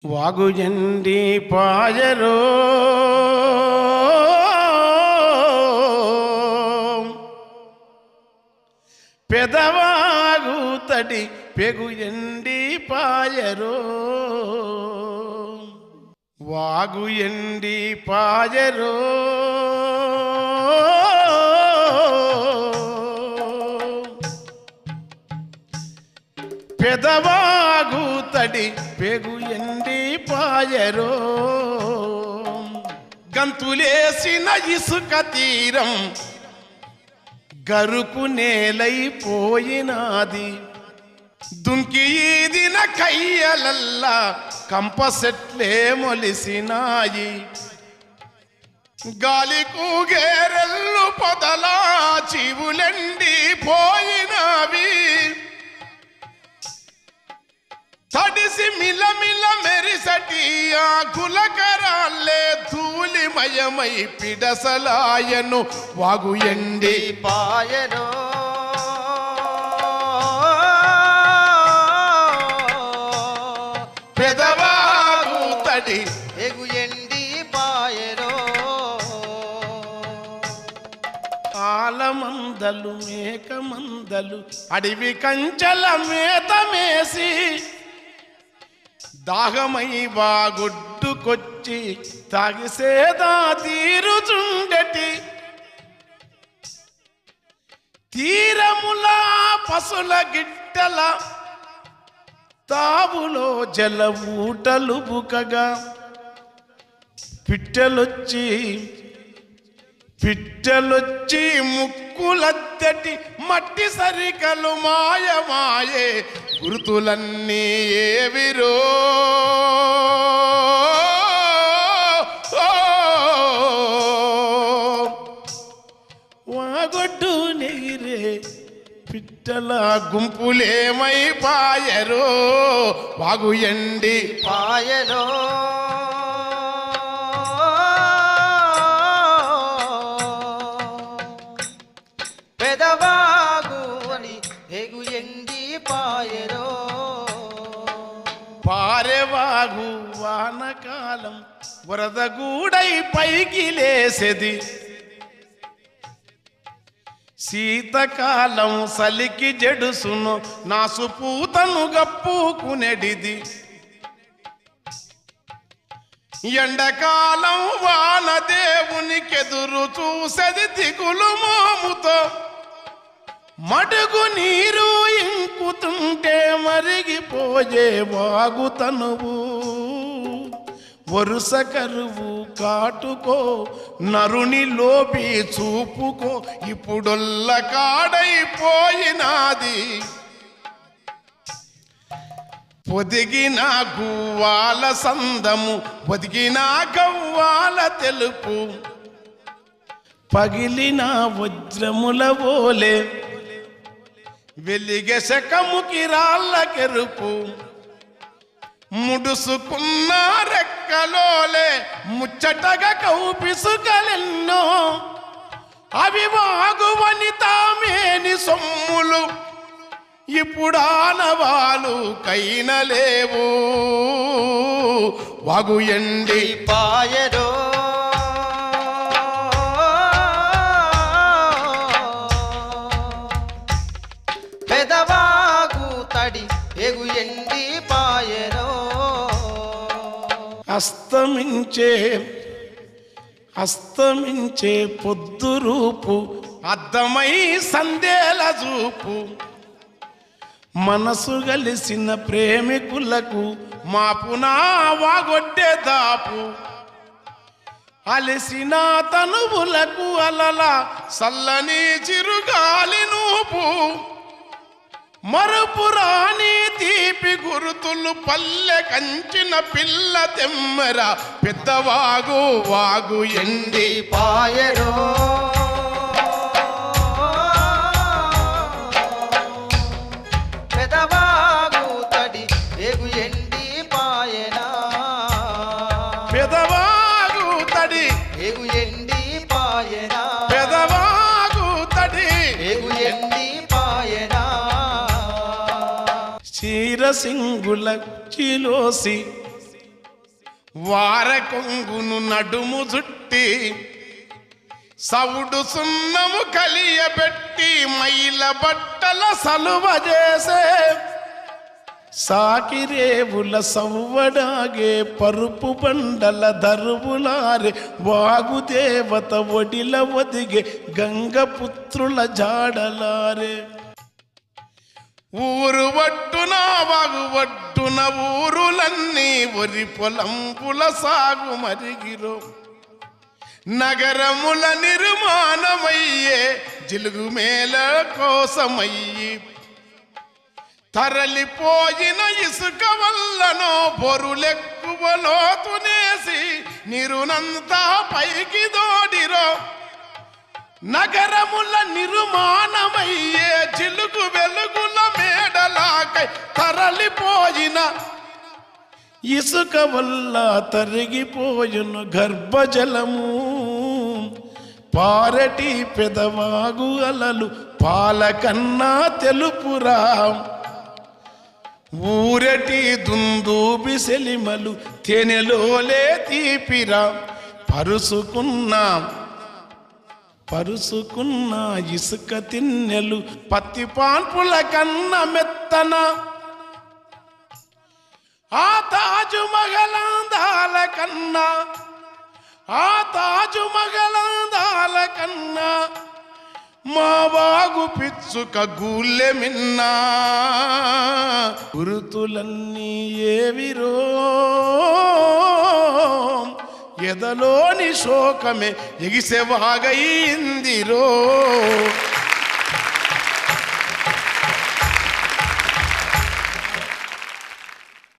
వాగు ఎండి పాయరో పెదవాగు తడి పెగు ఎండి పాయరో వాగు ఎండి పాయరో పెదవాగు తడి పెగు ఎండి పాయరో గంతులేసిన ఇసుక తీరం గరుకు నేలైపోయినాది దుంకి ఈదిన కయ్యలల్లా కంపసెట్లే మొలిసినాయి గాలి కూగేరెల్లు పొదలా చివులెండి పోయినవి తడిసి మిలమిల మెరిసటి ఆకులకరాలే ధూళిమయమై పిడసలాయను వాగు ఎండి పాయరో పెదవాగు తడి ఎగు ఎండి పాయరో ఆలమందలు మేకమందలు అడవి కంచెల మేతమేసి దాహమై వాగొడ్డుకొచ్చి తాగిసేదా తీరుచుండెటి తీరముల పసుల గిట్టల తావులో జల ఊటలు బుకగా పిట్టలొచ్చి ముక్కులద్దటి మట్టి సరికలు మాయమాయే గుర్తులన్నీ ఏవిరో వాగొడ్డు నెగిరే పిట్టల గుంపులేమై పాయరో వాగు ఎండి పాయరో పెదవాగు అని ఎగు ఎండి పాయరో పారెవాగు వానకాలం వరదగూడై పైకి లేసెది శీతకాలం సలికి జడుసును నాసుపూతను గప్పుకునెడిది ఎండకాలం వానదేవునికెదురు చూసెది దిగులు మోముతో మడుగు నీరు ఇంకుతుంటే మరిగిపోయే వాగుతనువు వరుస కరువు కాటుకో నరుని లోపి చూపుకో ఇప్పుడొల్ల కాడైపోయినాది పొదిగిన గువ్వాల సందము పొదిగిన గవ్వాల తెలుపు పగిలిన వజ్రముల ఓలే వెలిగె శకముకి రాళ్ళ కెరుపు ముడుసుకున్న రెక్కలోలే ముచ్చటగా కౌపిసుకలెన్నో అవి వాగువని తామేని సొమ్ములు ఇప్పుడానవాలు కైనలేవు వాగు ఎండి పాయరో పెదవాగు తడి ఎగు ఎండి పాయరో అస్తమించే పొద్దు రూపు అద్దమై సందేల చూపు మనసు గలిసిన ప్రేమికులకు మాపునా వాగొడ్డే దాపు అలసిన తనువులకు అలల సల్లని చిరుగాలి నూపు మరుపురాని తీపి గురుతులు పల్లె కంచిన పిల్ల తెమ్మర పెద్దవాగు వాగు ఎండి పాయరో పెదవాగు తడి ఎగు ఎండి పాయనా పెదవాగు తడి ఎగు ఎండి పాయనా పెదవాగు తడి ఎగు ఎండి పాయనా చీరసింగుల చిలోసి వార కొంగును నడుము జుట్టి సవుడు సున్నము కలియబెట్టి మైల బట్టల సలువ చేసే సాకిరేవుల సవ్వడాగే పరుపు బండల దరువులారే వాగుదేవత ఒడిల ఒదిగే గంగపుత్రుల జాడలారే ఊరు ఒడ్డున వాగు ఒడ్డున ఊరులన్నీ ఒరి పొలంపుల సాగు మరిగిరో నగరముల నిర్మాణమయ్యే జిలుగు మేల కోసమయ్యి తరలిపోయిన ఇసుక వల్లనో బొరులెక్కువ లోతునేసి నిరునంతా పైకి దోడిరో నగరముల నిర్మాణమయ్యే జిలుగు వెలుగుల మేడలాకై తరలిపోయిన ఇసుక వల్ల తరిగిపోయును గర్భజలము పారటి పెదవాగు అలలు పాలకన్నా తెలుపురా ఊరటి దుందూబి సెలిమలు తేనెలోలే తీపిరా పరుసుకున్న ఇసుక తిన్నెలు పత్తి పాన్పుల కన్న మెత్తన ఆ తాజు మగలాందాల కన్నా మా బాగు పిచ్చుక గూళ్ళె మిన్నా గురుతులన్నీ ఏవిరో ఎదలోని శోకమే ఎగిసెవాగయిందిరో